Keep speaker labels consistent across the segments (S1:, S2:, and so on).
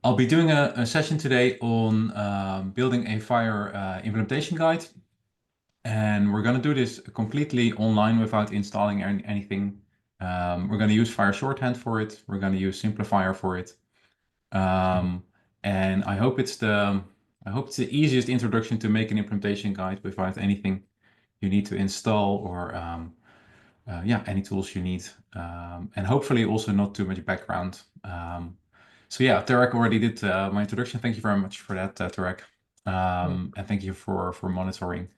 S1: I'll be doing a session today on building a FHIR implementation guide. And we're going to do this completely online without installing anything. We're going to use FHIR Shorthand for it. We're going to use Simplifier for it. And I hope it's the easiest introduction to make an implementation guide without anything you need to install or any tools you need. And hopefully also not too much background. So yeah, Tarek already did my introduction. Thank you very much for that, Tarek. And thank you for monitoring.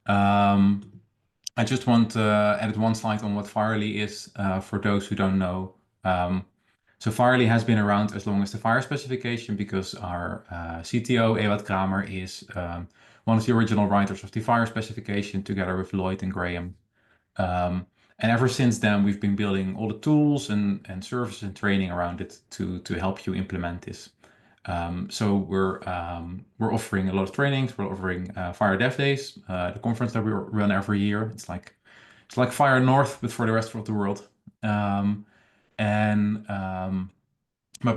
S1: I just want to add one slide on what FHIR is for those who don't know. So FHIR has been around as long as the FHIR specification because our CTO, Ewout Kramer, is one of the original writers of the FHIR specification together with Lloyd and Graham. And ever since then, we've been building all the tools and services and training around it to help you implement this. So we're offering a lot of trainings. We're offering FHIR Dev Days, the conference that we run every year. It's like FHIR North, but for the rest of the world. But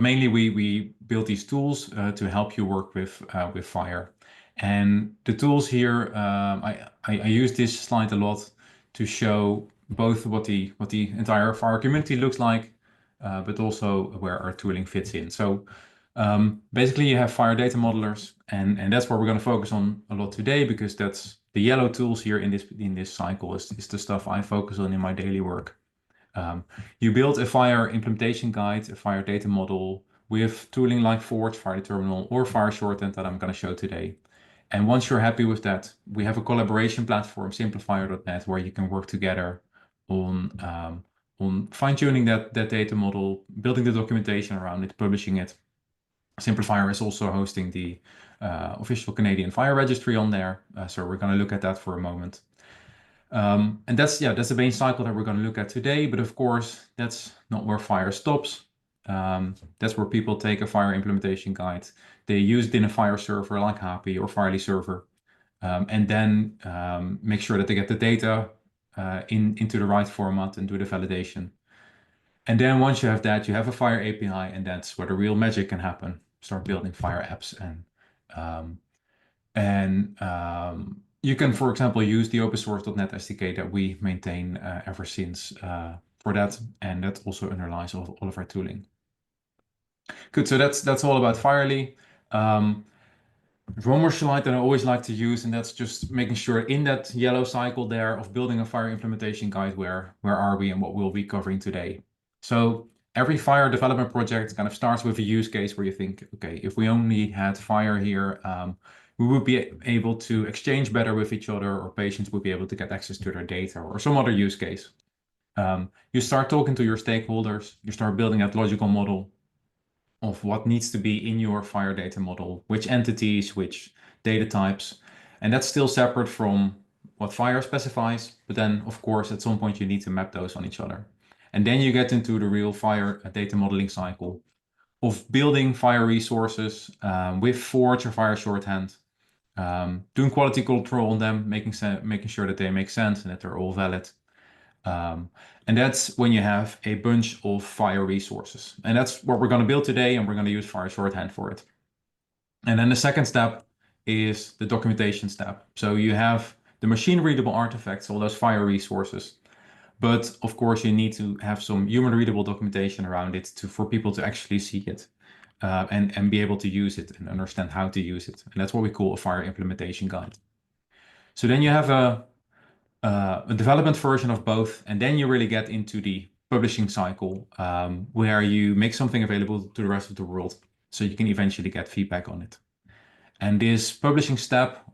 S1: mainly we build these tools to help you work with FHIR. And the tools here, I use this slide a lot to show both what the entire FHIR community looks like, but also where our tooling fits in. So basically you have FHIR data modelers, and that's what we're going to focus on a lot today, because that's the yellow tools here in this cycle is the stuff I focus on in my daily work. You build a FHIR implementation guide, a FHIR data model with tooling like Forge, FHIR Terminal, or FHIR Shorthand that I'm going to show today. And once you're happy with that, we have a collaboration platform, simplifier.net, where you can work together on fine-tuning that data model, building the documentation around it, publishing it. Simplifier is also hosting the official Canadian FHIR registry on there. So we're going to look at that for a moment. And that's the main cycle that we're going to look at today. But of course, that's not where FHIR stops. That's where people take a FHIR implementation guide. They use it in a FHIR server like Happy or FHIRly server, and then make sure that they get the data into the right format and do the validation. And then once you have that, you have a FHIR API, and that's where the real magic can happen. Start building FHIR apps, and you can, for example, use the open source.net SDK that we maintain ever since for that, and that also underlies all of our tooling. Good, so that's all about FHIRly. There's one more slide that I always like to use, and that's just making sure in that yellow cycle there of building a FHIR implementation guide, where are we and what we'll be covering today. So every FHIR development project kind of starts with a use case where you think, okay, if we only had FHIR here, we would be able to exchange better with each other, or patients would be able to get access to their data, or some other use case. You start talking to your stakeholders, you start building that logical model of what needs to be in your FHIR data model, which entities, which data types, and that's still separate from what FHIR specifies. But then, of course, at some point you need to map those on each other. And then you get into the real FHIR data modeling cycle of building FHIR resources with Forge or FHIR Shorthand, doing quality control on them, making sure that they make sense and that they're all valid. And that's when you have a bunch of FHIR resources. And that's what we're going to build today, and we're going to use FHIR Shorthand for it. And then the second step is the documentation step. So you have the machine-readable artifacts, all those FHIR resources. But of course, you need to have some human-readable documentation around it for people to actually see it and be able to use it and understand how to use it. And that's what we call a FHIR implementation guide. So then you have a development version of both, and then you really get into the publishing cycle, where you make something available to the rest of the world so you can eventually get feedback on it. And this publishing step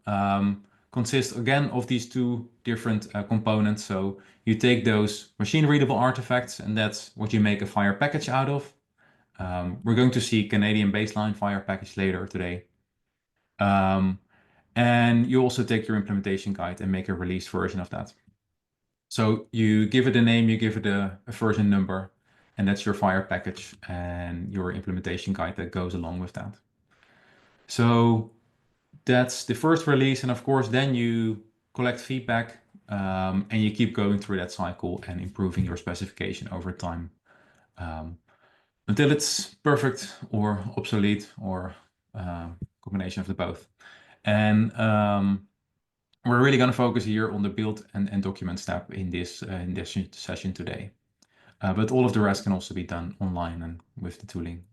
S1: consists again of these two different components. So you take those machine-readable artifacts, and that's what you make a FHIR package out of. We're going to see Canadian baseline FHIR package later today. And you also take your implementation guide and make a released version of that. So you give it a name, you give it a version number, and that's your FHIR package and your implementation guide that goes along with that. So that's the first release. And of course, then you collect feedback and you keep going through that cycle and improving your specification over time. until it's perfect or obsolete or combination of the both. And we're really going to focus here on the build and document step in this session today. But all of the rest can also be done online and with the tooling.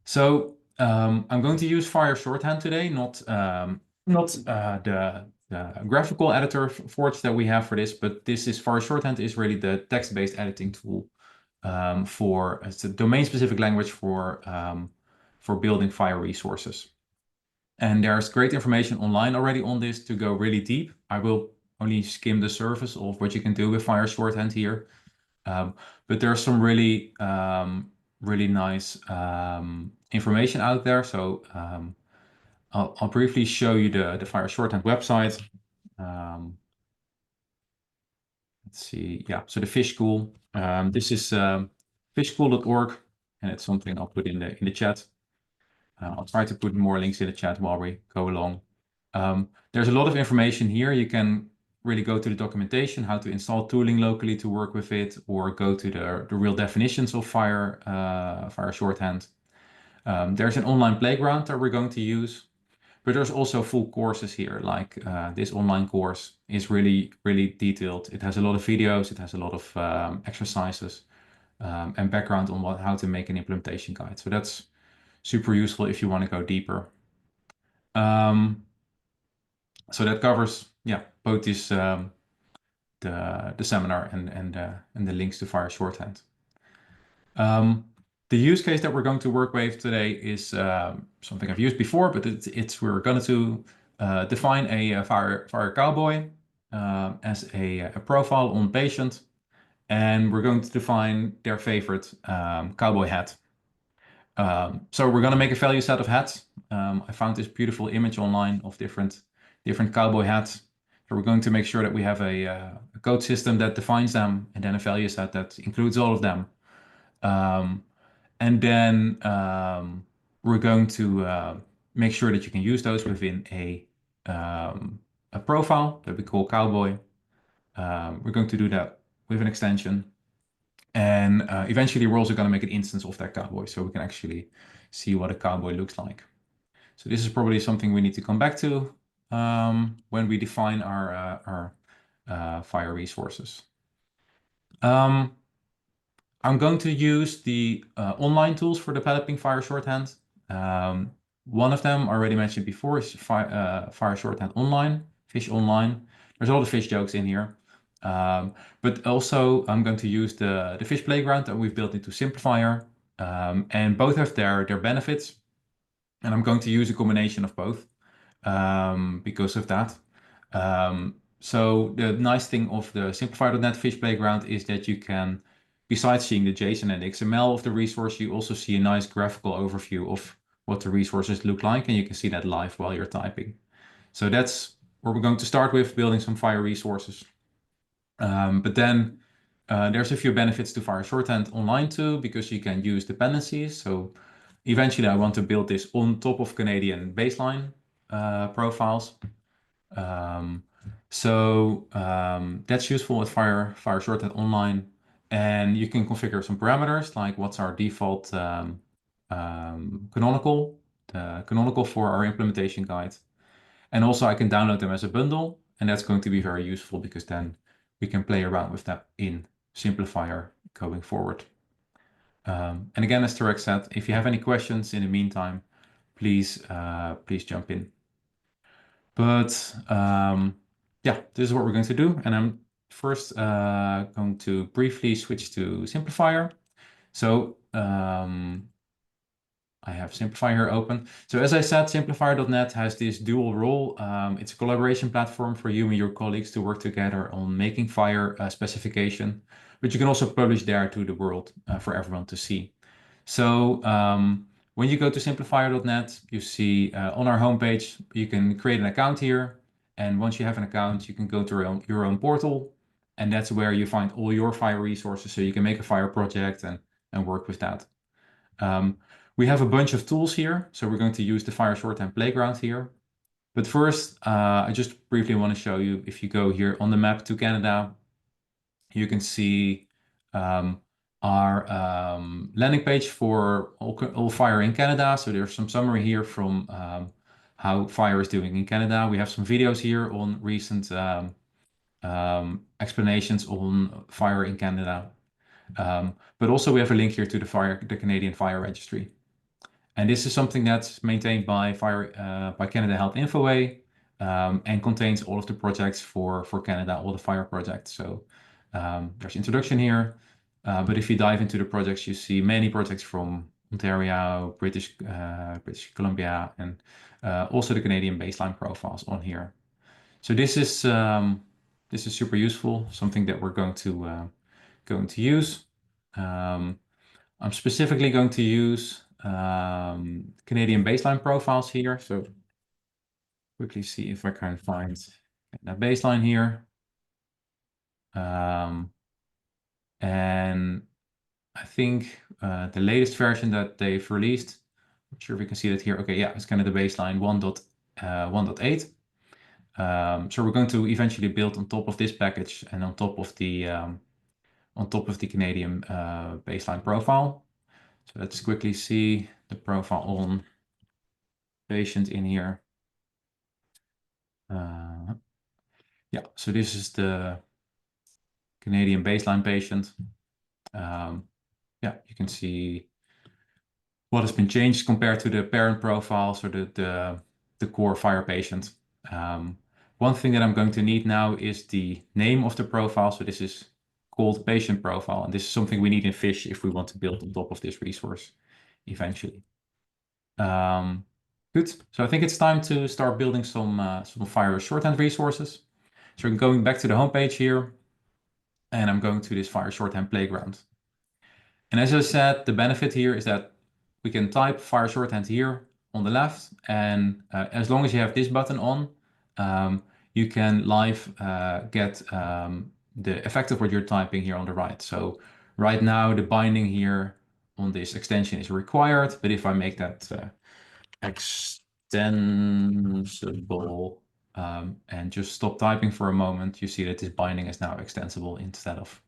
S1: So I'm going to use FHIR Shorthand today, not the graphical editor Forge that we have for this, but this is FHIR Shorthand is really the text-based editing tool it's a domain-specific language for building FHIR resources. And there's great information online already on this to go really deep. I will only skim the surface of what you can do with FHIR Shorthand here. But there's some really nice information out there. So I'll briefly show you the FHIR Shorthand website. Let's see. Yeah, so the Fish School. This is fishschool.org, and it's something I'll put in the chat. I'll try to put more links in the chat while we go along. There's a lot of information here. You can really go to the documentation, how to install tooling locally to work with it, or go to the real definitions of FHIR Shorthand. There's an online playground that we're going to use, but there's also full courses here. Like this online course is really, really detailed. It has a lot of videos, it has a lot of exercises and background on how to make an implementation guide. So that's super useful if you want to go deeper. So that covers, yeah, both this the seminar and the links to FHIR Shorthand. The use case that we're going to work with today is something I've used before, but we're going to define a FHIR cowboy as a profile on patient, and we're going to define their favorite cowboy hat. So we're going to make a value set of hats. I found this beautiful image online of different cowboy hats. So we're going to make sure that we have a code system that defines them, and then a value set that includes all of them. And then we're going to make sure that you can use those within a profile that we call cowboy. We're going to do that with an extension. And eventually we're also going to make an instance of that cowboy so we can actually see what a cowboy looks like. So this is probably something we need to come back to when we define our FHIR resources. I'm going to use the online tools for developing FHIR Shorthand. One of them I already mentioned before is FHIR Shorthand Online, Fish Online. There's a lot of fish jokes in here. But also I'm going to use the Fish Playground that we've built into Simplifier. And both have their benefits. And I'm going to use a combination of both because of that. So the nice thing of the Simplifier.net Fish Playground is that you can, besides seeing the JSON and XML of the resource, you also see a nice graphical overview of what the resources look like, and you can see that live while you're typing. So that's where we're going to start with, building some FHIR resources. But then there's a few benefits to FHIR Shorthand Online too, because you can use dependencies. So eventually I want to build this on top of Canadian baseline profiles. That's useful with FHIR Shorthand Online. And you can configure some parameters, like what's our default canonical for our implementation guide. And also I can download them as a bundle, and that's going to be very useful because then we can play around with that in Simplifier going forward. And again, as Tarek said, if you have any questions in the meantime, please jump in. But yeah, this is what we're going to do. And I'm first going to briefly switch to Simplifier. So I have Simplifier here open. So as I said, Simplifier.net has this dual role. It's a collaboration platform for you and your colleagues to work together on making FHIR specification, but you can also publish there to the world for everyone to see. So when you go to Simplifier.net, you see on our homepage, you can create an account here. And once you have an account, you can go to your own portal. And that's where you find all your FHIR resources. So you can make a FHIR project and work with that. We have a bunch of tools here. So we're going to use the FHIR Shorthand Playground here. But first, I just briefly want to show you, if you go here on the map to Canada, you can see our landing page for all FHIR in Canada. So there's some summary here from how FHIR is doing in Canada. We have some videos here on recent explanations on FHIR in Canada. But also we have a link here to the Canadian FHIR registry. And this is something that's maintained by by Canada Health Infoway and contains all of the projects for Canada, all the FHIR projects. So there's introduction here. But if you dive into the projects, you see many projects from Ontario, British Columbia, and also the Canadian baseline profiles on here. So this is super useful, something that we're going to use. I'm specifically going to use Canadian baseline profiles here. So quickly see if I can find that baseline here. And I think the latest version that they've released, I'm not sure if we can see that here. Okay, yeah, it's kind of the baseline 1.8. So we're going to eventually build on top of this package and on top of the Canadian baseline profile. So let's quickly see the profile on patient in here. Yeah, so this is the Canadian baseline patient. Yeah, you can see what has been changed compared to the parent profile, so the core FHIR patient. One thing that I'm going to need now is the name of the profile. So this is called patient profile, and this is something we need in FHIR if we want to build on top of this resource eventually. Good. So I think it's time to start building some FHIR Shorthand resources. So I'm going back to the homepage here, and I'm going to this FHIR Shorthand playground. And as I said, the benefit here is that we can type FHIR Shorthand here on the left, and as long as you have this button on, you can live get the effect of what you're typing here on the right. So right now the binding here on this extension is required, but if I make that extensible and just stop typing for a moment, you see that this binding is now extensible instead of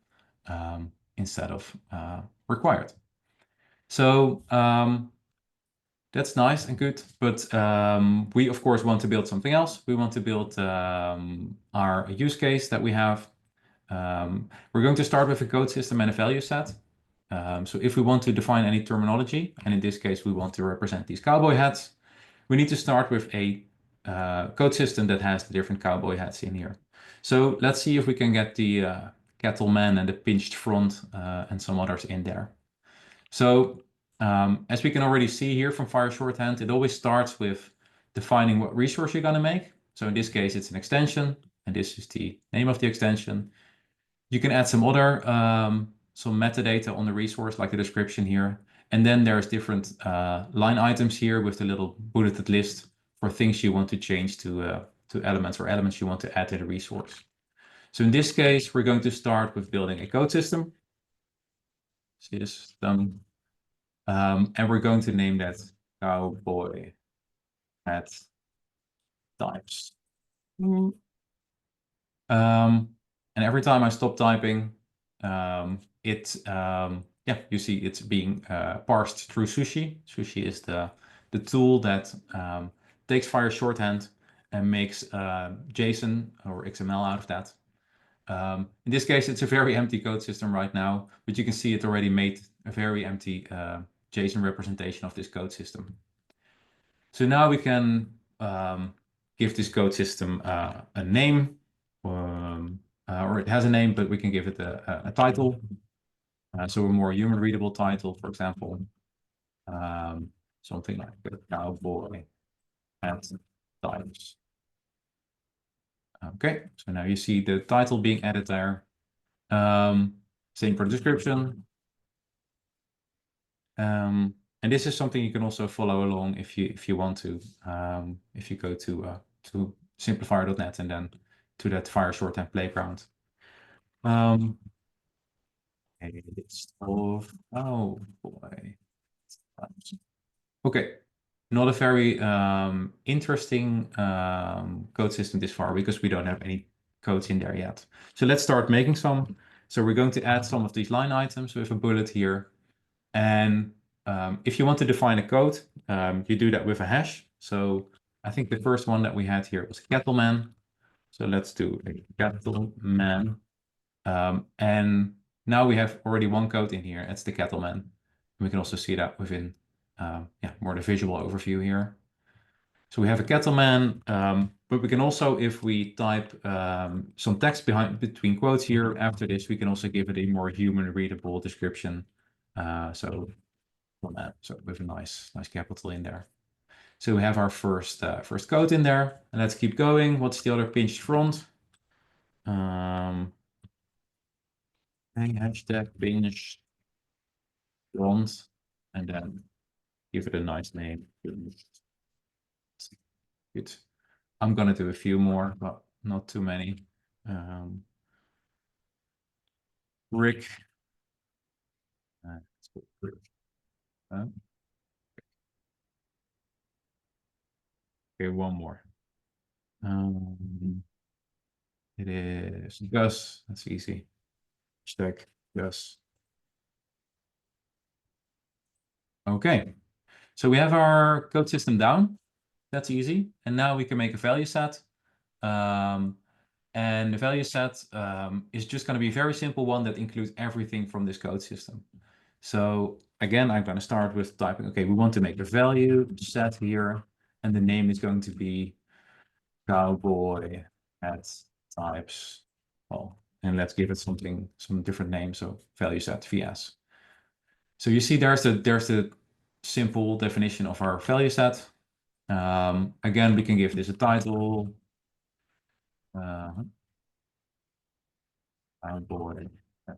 S1: required. So that's nice and good, but we of course want to build something else. We want to build our use case that we have. We're going to start with a code system and a value set. So if we want to define any terminology, and in this case we want to represent these cowboy hats, we need to start with a code system that has the different cowboy hats in here. So let's see if we can get the cattleman and the pinched front and some others in there. So as we can already see here from FHIR Shorthand, it always starts with defining what resource you're going to make. So in this case, it's an extension, and this is the name of the extension. You can add some other some metadata on the resource, like the description here. And then there's different line items here with the little bulleted list for things you want to change to elements or elements you want to add to the resource. So in this case, we're going to start with building a code system. See this done. And we're going to name that cowboy hat types. And every time I stop typing, yeah, you see it's being parsed through Sushi. Sushi is the tool that takes FHIR Shorthand and makes JSON or XML out of that. In this case, it's a very empty code system right now, but you can see it already made a very empty JSON representation of this code system. So now we can give this code system a name, or it has a name, but we can give it a title. So a more human readable title, for example, something like the cowboy hat types. Okay, so now you see the title being added there. Same for the description. And this is something you can also follow along if you want to. If you go to simplify.net and then to that FHIR Shorthand playground. Oh boy. Okay, not a very interesting code system this far because we don't have any codes in there yet. So let's start making some. So we're going to add some of these line items with a bullet here. And if you want to define a code, you do that with a hash. So I think the first one that we had here was cattleman. So let's do a cattleman. And now we have already one code in here. It's the cattleman. We can also see that within more the visual overview here. So we have a cattleman, but we can also, if we type some text between quotes here after this, we can also give it a more human readable description. So with a nice capital in there. So we have our first code in there, and let's keep going. What's the other pinched front? Hashtag pinched front, and then give it a nice name. Good. I'm gonna do a few more, but not too many. Rick. Let's go Rick. Okay, one more. It is Gus. That's easy. Hashtag Gus. Okay, so we have our code system down. That's easy. And now we can make a value set. And the value set is just going to be a very simple one that includes everything from this code system. So again, I'm going to start with typing, okay, we want to make a value set here, and the name is going to be cowboy at types. Well, and let's give it some different name. So value set VS. So you see there's the simple definition of our value set. Again, we can give this a title. Cowboy at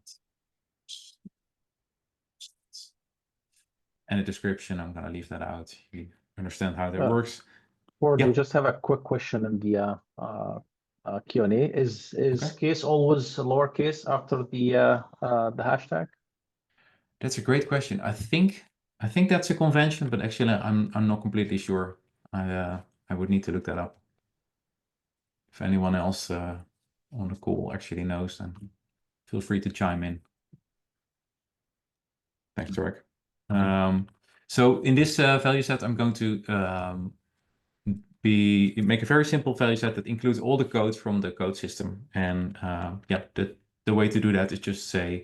S1: and a description. I'm going to leave that out. You understand how that works.
S2: Gordon, we just have a quick question in the Q&A. Is
S1: Okay.
S2: case always lowercase after the hashtag?
S1: That's a great question. I think that's a convention, but actually I'm not completely sure. I would need to look that up. If anyone else on the call actually knows, then feel free to chime in. Thanks, Tarek. So in this value set, I'm going to make a very simple value set that includes all the codes from the code system. And the way to do that is just say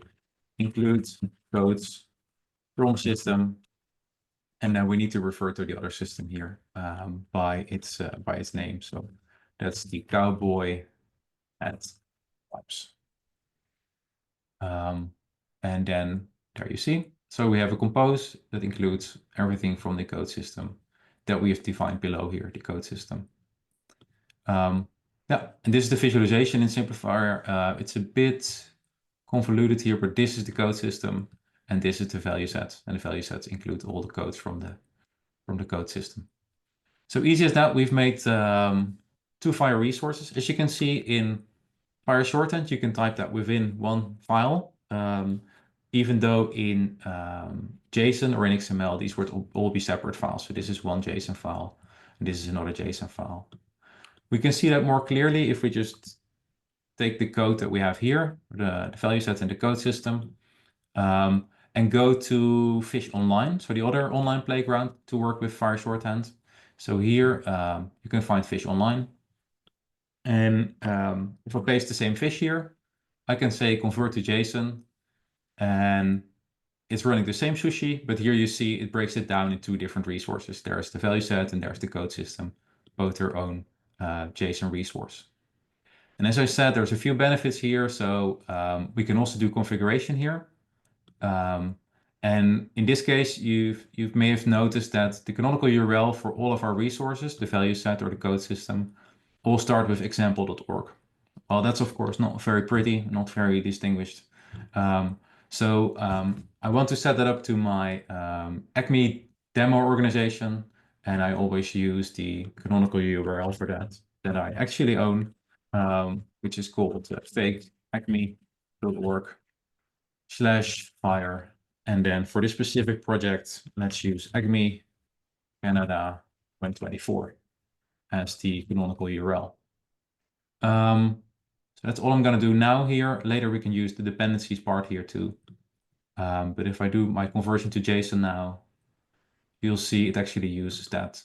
S1: include codes from system, and then we need to refer to the other system here by its name. So that's the cowboy at types. And then there you see. So we have a compose that includes everything from the code system that we have defined below here, the code system. And this is the visualization in Simplifier. It's a bit convoluted here, but this is the code system, and this is the value set, and the value sets include all the codes from the code system. So easy as that, we've made 2 FHIR resources. As you can see in FHIR Shorthand, you can type that within one file. Even though in JSON or in XML, these would all be separate files. So this is one JSON file, and this is another JSON file. We can see that more clearly if we just take the code that we have here, the value set in the code system, and go to Fish Online, so the other online playground to work with FHIR Shorthand. So here you can find Fish Online. And if I paste the same fish here, I can say convert to JSON, and it's running the same sushi, but here you see it breaks it down in 2 different resources. There's the value set and there's the code system, both their own JSON resource. And as I said, there's a few benefits here. So we can also do configuration here. And in this case, you may have noticed that the canonical URL for all of our resources, the value set or the code system, all start with example.org. Well, that's of course not very pretty, not very distinguished. So I want to set that up to my Acme demo organization, and I always use the canonical URL for that I actually own, which is called fakeacme.org/FHIR. And then for this specific project, let's use Acme Canada 2024 as the canonical URL. So that's all I'm going to do now here. Later we can use the dependencies part here too. But if I do my conversion to JSON now, you'll see it actually uses that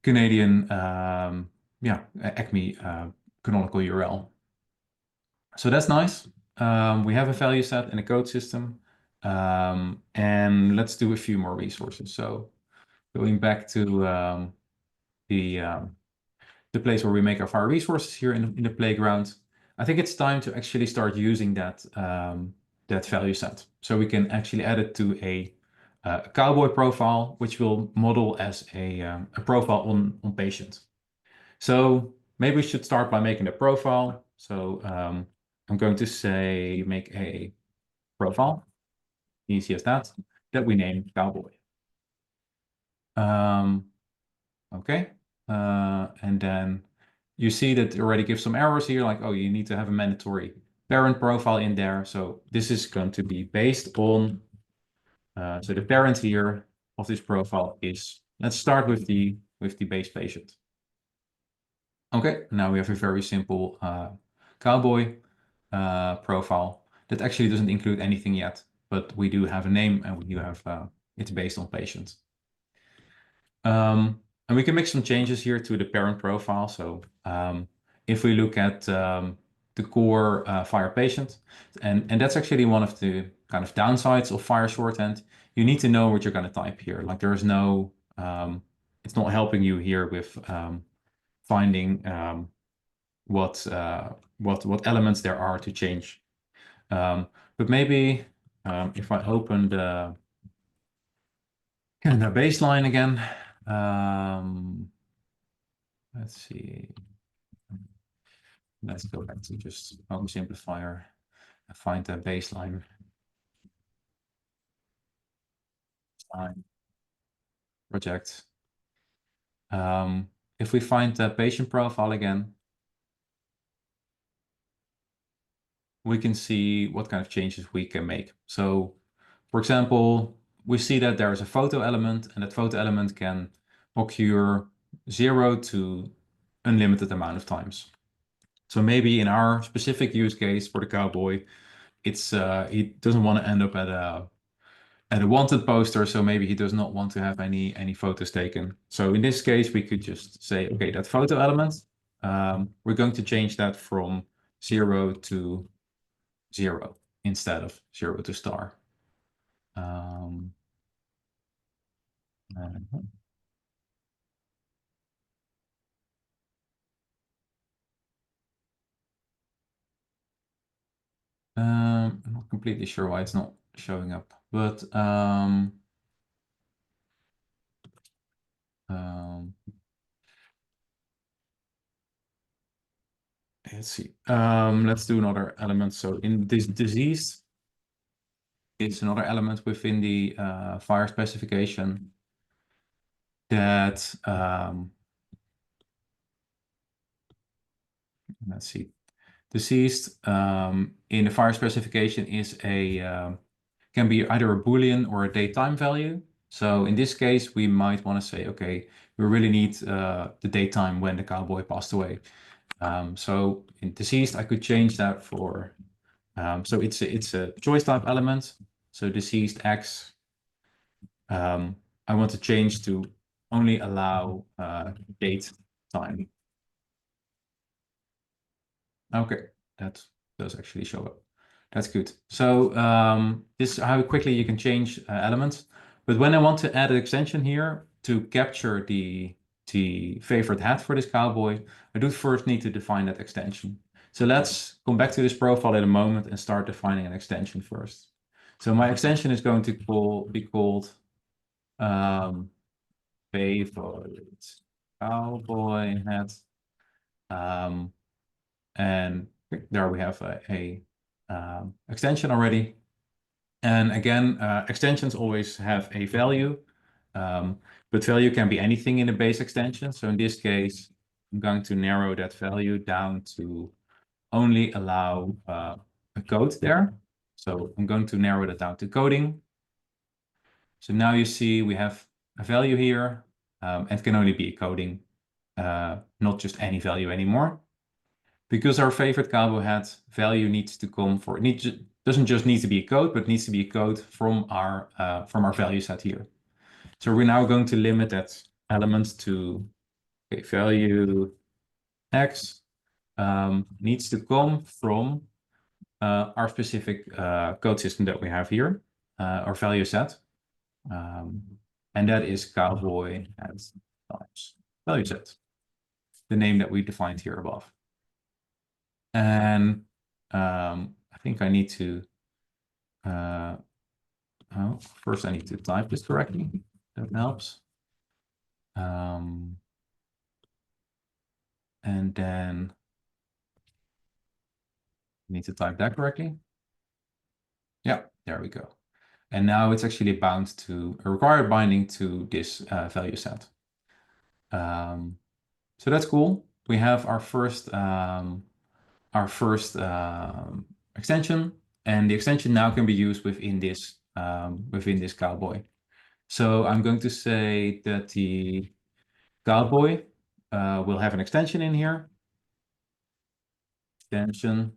S1: Canadian Acme canonical URL. So that's nice. We have a value set and a code system. And let's do a few more resources. So going back to the place where we make our FHIR resources here in the playground, I think it's time to actually start using that that value set. So we can actually add it to a cowboy profile, which will model as a profile on patient. So maybe we should start by making a profile. So I'm going to say make a profile, easy as that we name cowboy. Okay, and then you see that it already gives some errors here, like, oh, you need to have a mandatory parent profile in there. So this is going to be based on, so the parent here of this profile is, let's start with the base patient. Okay, now we have a very simple cowboy profile that actually doesn't include anything yet, but we do have a name and we do have, it's based on patient. And we can make some changes here to the parent profile. So if we look at the core FHIR patient, and that's actually one of the kind of downsides of FHIR Shorthand, you need to know what you're going to type here. Like there is no, it's not helping you here with finding what elements there are to change. But maybe if I open the baseline again, let's see. Let's go back to just home simplifier and find the baseline. Project. If we find the patient profile again, we can see what kind of changes we can make. So, for example, we see that there is a photo element, and that photo element can occur 0 to unlimited amount of times. So maybe in our specific use case for the cowboy, it's he doesn't want to end up at a wanted poster, so maybe he does not want to have any photos taken. So in this case, we could just say, okay, that photo element, we're going to change that from 0 to 0 instead of 0 to star. I'm not completely sure why it's not showing up, but let's see. Let's do another element. So in this disease, it's another element within the FHIR specification that let's see. Deceased in the FHIR specification is a can be either a Boolean or a date time value. So in this case, we might want to say, okay, we really need the date time when the cowboy passed away. So in deceased, I could change that for, so it's a choice type element. So deceased X, I want to change to only allow date time. Okay, that does actually show up. That's good. So this is how quickly you can change elements. But when I want to add an extension here to capture the favorite hat for this cowboy, I do first need to define that extension. So let's come back to this profile in a moment and start defining an extension first. So my extension is going to be called favorite cowboy hat. And there we have a extension already. And again, extensions always have a value, but value can be anything in a base extension. So in this case, I'm going to narrow that value down to only allow a code there. So I'm going to narrow that down to coding. So now you see we have a value here, and it can only be coding. not just any value anymore. Because our favorite cowboy hat value needs to come for, doesn't just need to be a code, but needs to be a code from our value set here. So we're now going to limit that element to value X needs to come from our specific code system that we have here, our value set. And that is cowboy hat times value set, the name that we defined here above. And I think I need to, first I need to type this correctly. That helps. And then I need to type that correctly. Yeah, there we go. And now it's actually bound to a required binding to this value set. So that's cool. We have our first extension, and the extension now can be used within this cowboy. So I'm going to say that the cowboy will have an extension in here. Extension,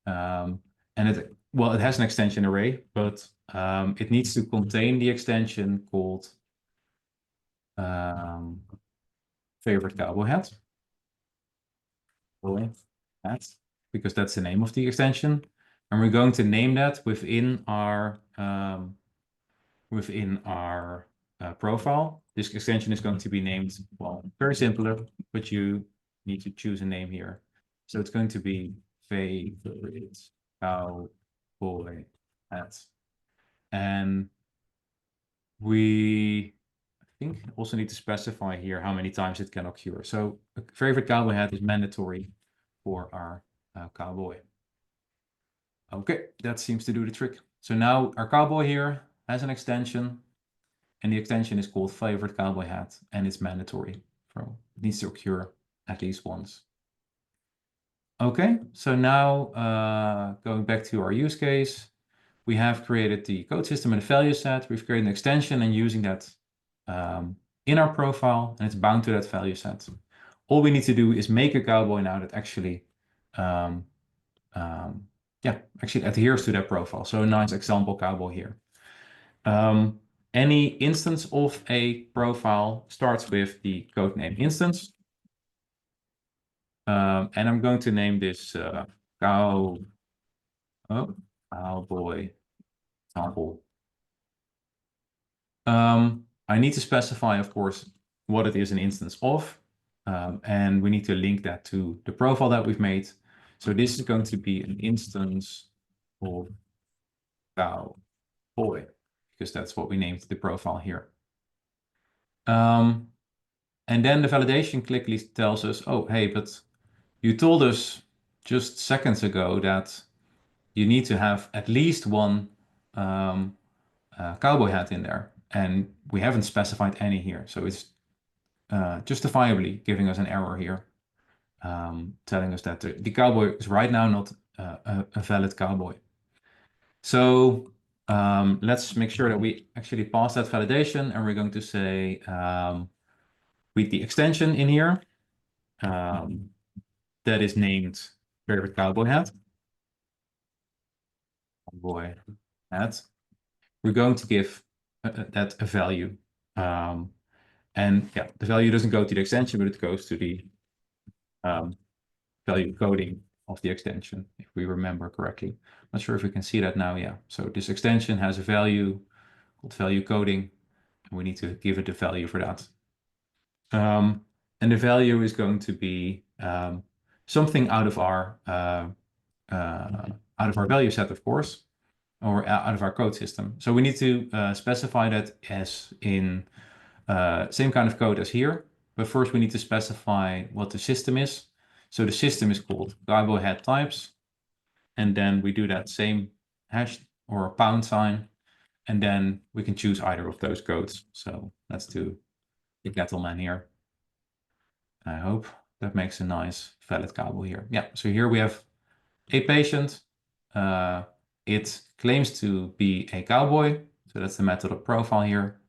S1: and it has an extension array, but it needs to contain the extension called favorite cowboy hat. Because that's the name of the extension, and we're going to name that within our profile. This extension is going to be named, well, very simpler, but you need to choose a name here. So it's going to be favorite cowboy hat, and we, I think, also need to specify here how many times it can occur. So a favorite cowboy hat is mandatory for our cowboy. Okay, that seems to do the trick. So now our cowboy here has an extension, and the extension is called favorite cowboy hat, and it's mandatory. So it needs to occur at least once. Okay, so now going back to our use case, we have created the code system and the value set. We've created an extension and using that in our profile, and it's bound to that value set. All we need to do is make a cowboy now that actually adheres to that profile. So a nice example cowboy here. Any instance of a profile starts with the code name instance. And I'm going to name this cowboy sample. I need to specify, of course, what it is an instance of. And we need to link that to the profile that we've made. So this is going to be an instance of cowboy, because that's what we named the profile here. And then the validation click list tells us, oh, hey, but you told us just seconds ago that you need to have at least one cowboy hat in there, and we haven't specified any here. So it's justifiably giving us an error here, telling us that the cowboy is right now not a valid cowboy. So let's make sure that we actually pass that validation, and we're going to say with the extension in here that is named favorite cowboy hat. Cowboy hat. We're going to give that a value. And yeah, the value doesn't go to the extension, but it goes to the value coding of the extension, if we remember correctly. Not sure if we can see that now. Yeah, so this extension has a value called value coding, and we need to give it a value for that. And the value is going to be something out of our value set, of course, or out of our code system. So we need to specify that as in same kind of code as here, but first we need to specify what the system is. So the system is called cowboy hat types, and then we do that same hash or pound sign, and then we can choose either of those codes. So let's do the Cattleman here. I hope that makes a nice valid cowboy here. Yeah, so here we have a patient. It claims to be a cowboy, so that's the method of profile here.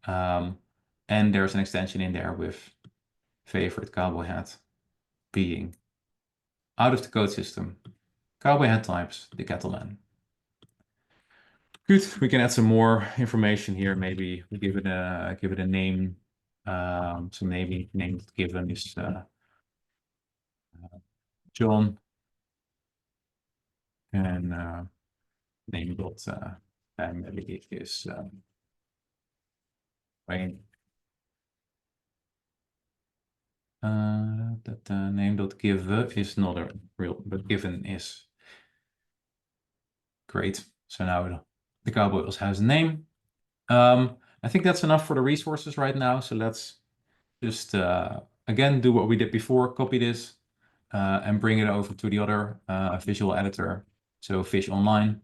S1: And there's an extension in there with favorite cowboy hat being out of the code system, cowboy hat types, the cattleman. Good, we can add some more information here. Maybe we give it a name. So maybe name given is John, and name dot maybe is Wayne. That name dot give is not a real, but given is great. So now the cowboy also has a name. I think that's enough for the resources right now. So let's just again do what we did before. Copy this and bring it over to the other visual editor. So Fish Online.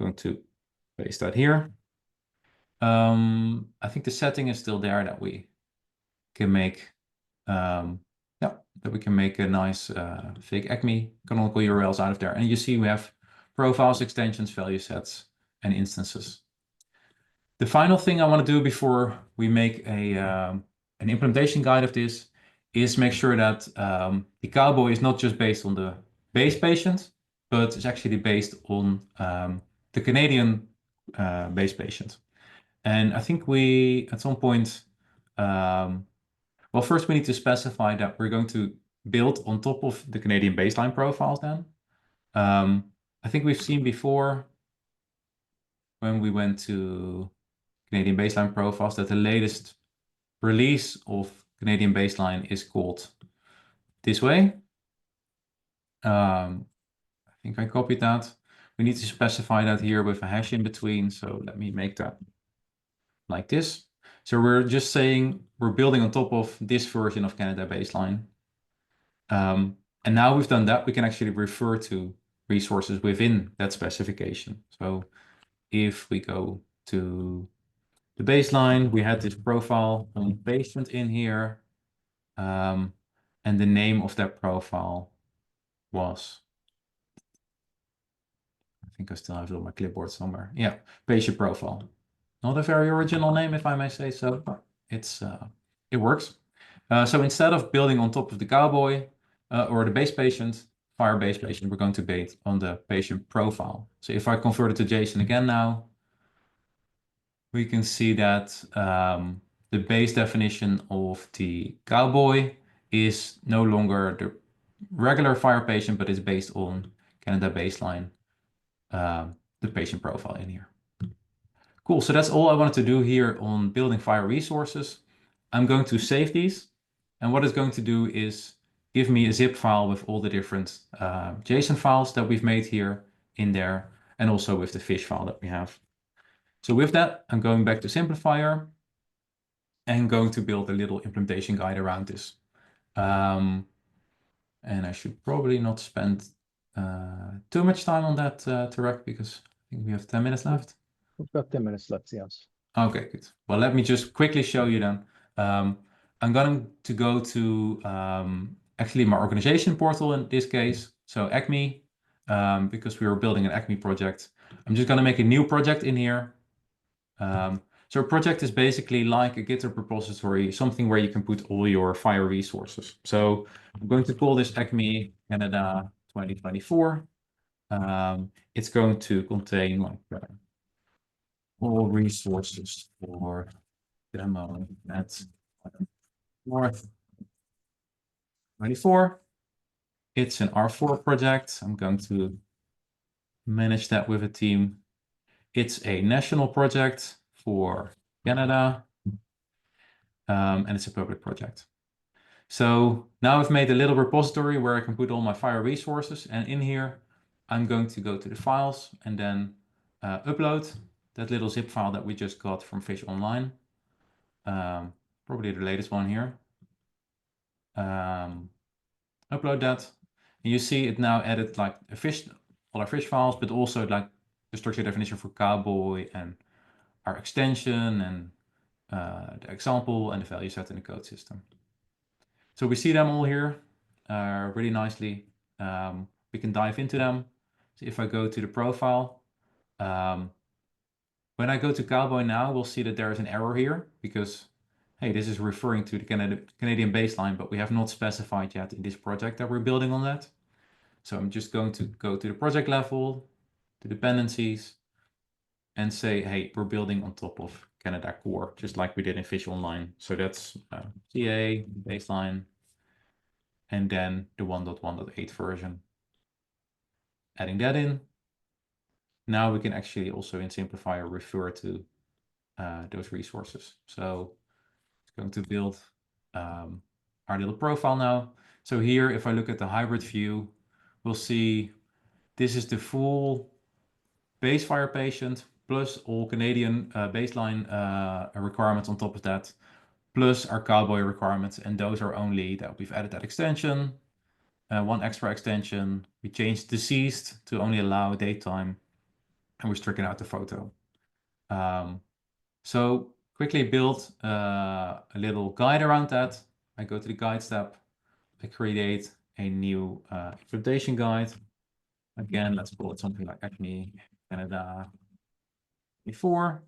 S1: I'm going to paste that here. I think the setting is still there that we can make. That we can make a nice fake Acme canonical URLs out of there. And you see we have profiles, extensions, value sets, and instances. The final thing I want to do before we make an implementation guide of this is make sure that the cowboy is not just based on the base patient, but it's actually based on the Canadian base patient. And I think we, at some point, well, first we need to specify that we're going to build on top of the Canadian baseline profiles then. I think we've seen before when we went to Canadian baseline profiles that the latest release of Canadian baseline is called this way. I think I copied that. We need to specify that here with a hash in between. So let me make that like this. So we're just saying we're building on top of this version of Canada baseline. And now we've done that, we can actually refer to resources within that specification. So if we go to the baseline, we had this profile on patient in here. And the name of that profile was, I think I still have it on my clipboard somewhere. Yeah, patient profile. Not a very original name, if I may say so, but it works. So instead of building on top of the cowboy or the base patient, FHIR base patient, we're going to base on the patient profile. So if I convert it to JSON again now, we can see that the base definition of the cowboy is no longer the regular FHIR patient, but it's based on Canada baseline, the patient profile in here. Cool, so that's all I wanted to do here on building FHIR resources. I'm going to save these, and what it's going to do is give me a zip file with all the different JSON files that we've made here in there, and also with the fish file that we have. So with that, I'm going back to Simplifier and going to build a little implementation guide around this. And I should probably not spend too much time on that, Tarek, because I think we have 10 minutes left.
S2: We've got 10 minutes left, yes.
S1: Okay, good. Well, let me just quickly show you then. I'm going to go to actually my organization portal in this case. So Acme, because we were building an Acme project. I'm just going to make a new project in here. So a project is basically like a GitHub repository, something where you can put all your FHIR resources. So I'm going to call this Acme Canada 2024. It's going to contain like all resources for demo at North 24. It's an R4 project. I'm going to manage that with a team. It's a national project for Canada, and it's a public project. So now I've made a little repository where I can put all my FHIR resources, and in here I'm going to go to the files and then upload that little zip file that we just got from Fish Online. Probably the latest one here. Upload that. And you see it now added like a fish, all our fish files, but also like the structure definition for cowboy and our extension and the example and the value set in the code system. So we see them all here really nicely. We can dive into them. So if I go to the profile, when I go to cowboy now, we'll see that there is an error here because hey, this is referring to the Canadian baseline, but we have not specified yet in this project that we're building on that. So I'm just going to go to the project level, to dependencies, and say, hey, we're building on top of Canada core, just like we did in Fish Online. So that's CA, baseline, and then the 1.1.8 version. Adding that in. Now we can actually also in Simplifier refer to those resources. So it's going to build our little profile now. So here, if I look at the hybrid view, we'll see this is the full base FHIR patient plus all Canadian baseline requirements on top of that, plus our cowboy requirements. And those are only that we've added that extension, one extra extension. We changed deceased to only allow daytime, and we're stricken out the photo. So quickly build a little guide around that. I go to the guides tab. I create a new implementation guide. Again, let's call it something like Acme Canada before.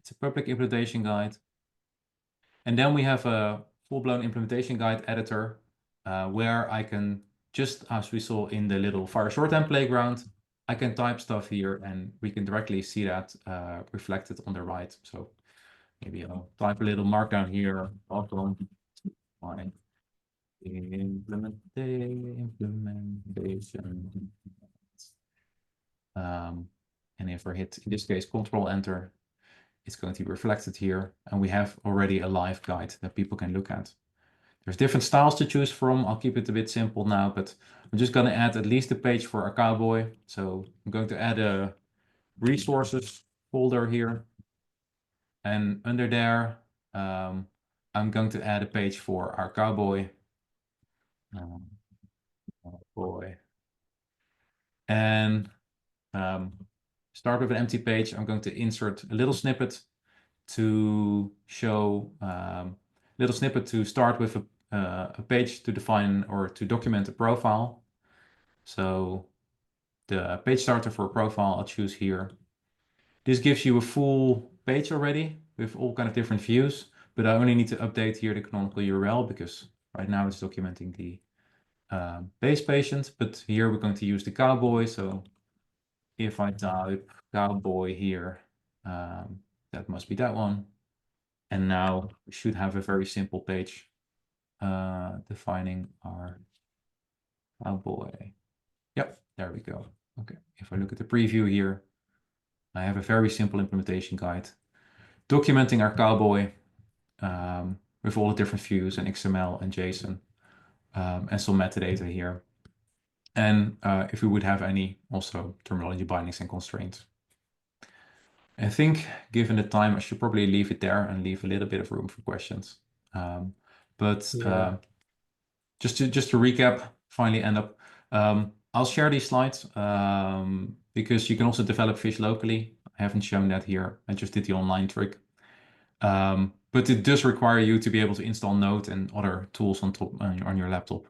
S1: It's a public implementation guide. And then we have a full-blown implementation guide editor where I can, just as we saw in the little FHIR Shorthand playground, I can type stuff here and we can directly see that reflected on the right. So maybe I'll type a little markdown here. Also, my implementation. And if I hit, in this case, Control Enter, it's going to be reflected here. And we have already a live guide that people can look at. There's different styles to choose from. I'll keep it a bit simple now, but I'm just going to add at least a page for our cowboy. So I'm going to add a resources folder here. And under there, I'm going to add a page for our cowboy. And start with an empty page. I'm going to insert a little snippet to show little snippet to start with a page to define or to document a profile. So the page starter for a profile I'll choose here. This gives you a full page already with all kind of different views, but I only need to update here the canonical URL because right now it's documenting the base patient, but here we're going to use the cowboy. So if I type cowboy here, that must be that one. And now we should have a very simple page defining our cowboy. Yep, there we go. Okay, if I look at the preview here, I have a very simple implementation guide documenting our cowboy with all the different views and XML and JSON and some metadata here. And if we would have any also terminology bindings and constraints. I think given the time, I should probably leave it there and leave a little bit of room for questions. Just to recap, finally end up, I'll share these slides because you can also develop fish locally. I haven't shown that here. I just did the online trick. But it does require you to be able to install Node and other tools on top on your laptop.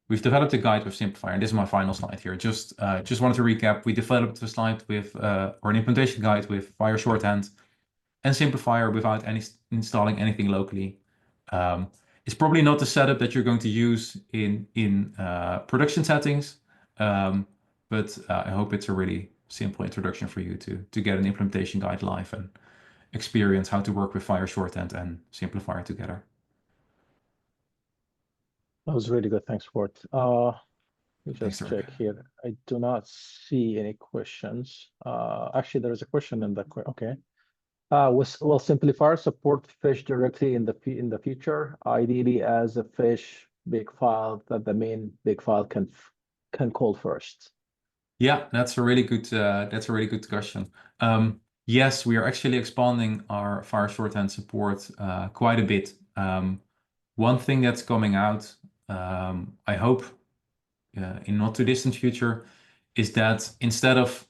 S1: We've developed a guide with Simplifier, and this is my final slide here. Just wanted to recap. We developed a slide with or an implementation guide with FHIR Shorthand and Simplifier without installing anything locally. It's probably not the setup that you're going to use in production settings, but I hope it's a really simple introduction for you to get an implementation guide live and experience how to work with FHIR Shorthand and Simplifier together.
S2: That was really good. Thanks, Fort. Let me just
S1: Thanks,
S2: check here. I do not see any questions. Actually, there is a question in the okay. Will Simplifier support fish directly in the future, ideally as a fish big file that the main big file can call first?
S1: Yeah, that's a really good question. Yes, we are actually expanding our FHIR Shorthand support quite a bit. One thing that's coming out, I hope, in not too distant future, is that instead of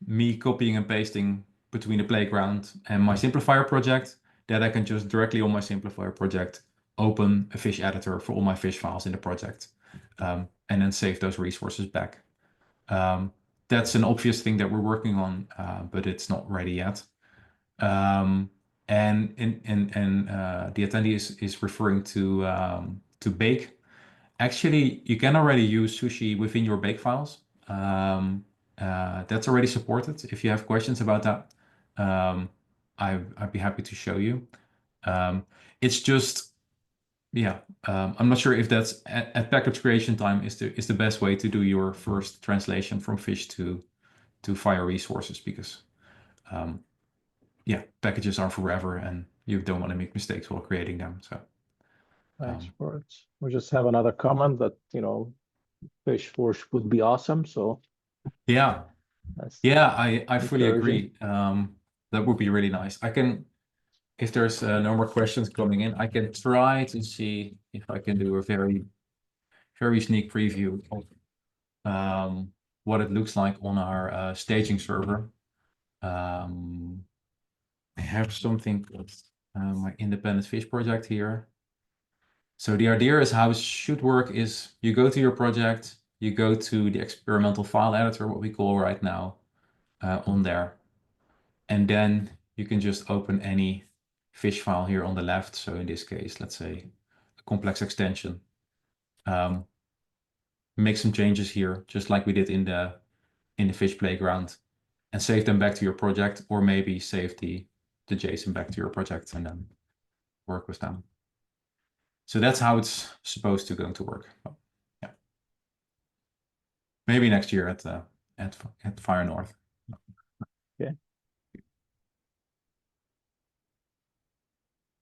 S1: me copying and pasting between the playground and my Simplifier project, that I can just directly on my Simplifier project open a fish editor for all my fish files in the project, and then save those resources back. That's an obvious thing that we're working on, but it's not ready yet. And the attendee is referring to bake. Actually, you can already use sushi within your bake files. That's already supported. If you have questions about that, I'd be happy to show you. It's just, yeah, I'm not sure if that's at package creation time is the best way to do your first translation from fish to FHIR resources, because yeah, packages are forever and you don't want to make mistakes while creating them. So
S2: Thanks
S1: um,
S2: for it. We just have another comment that, fish force would be awesome. So
S1: yeah,
S2: that's
S1: yeah, I fully
S2: encouraging.
S1: agree. That would be really nice. I can, if there's no more questions coming in, I can try to see if I can do a very sneak preview of what it looks like on our staging server. I have something called my independent fish project here. So the idea is how it should work is you go to your project, you go to the experimental file editor, what we call right now, on there. And then you can just open any fish file here on the left. So in this case, let's say a complex extension. Make some changes here, just like we did in the fish playground, and save them back to your project, or maybe save the JSON back to your project and then work with them. So that's how it's supposed to going to work. Yeah, maybe next year at FHIR North.
S2: Okay.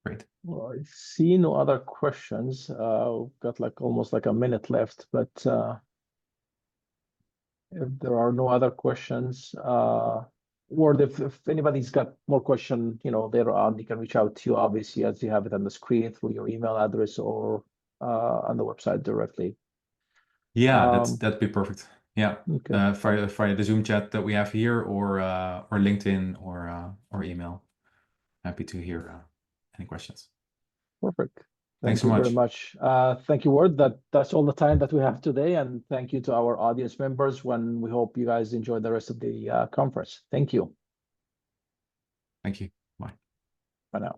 S1: Great.
S2: Well, I see no other questions. We've got like almost like a minute left, but if there are no other questions, or if anybody's got more question, later on, you can reach out to you, obviously, as you have it on the screen through your email address or on the website directly.
S1: Yeah, that'd be perfect. Yeah,
S2: Okay,
S1: via the Zoom chat that we have here, or LinkedIn, or email. Happy to hear any questions.
S2: perfect.
S1: Thanks
S2: Thank
S1: so
S2: you very
S1: much.
S2: much. Thank you, Ward. That's all the time that we have today, and thank you to our audience members. When we hope you guys enjoy the rest of the conference. Thank you.
S1: Thank you.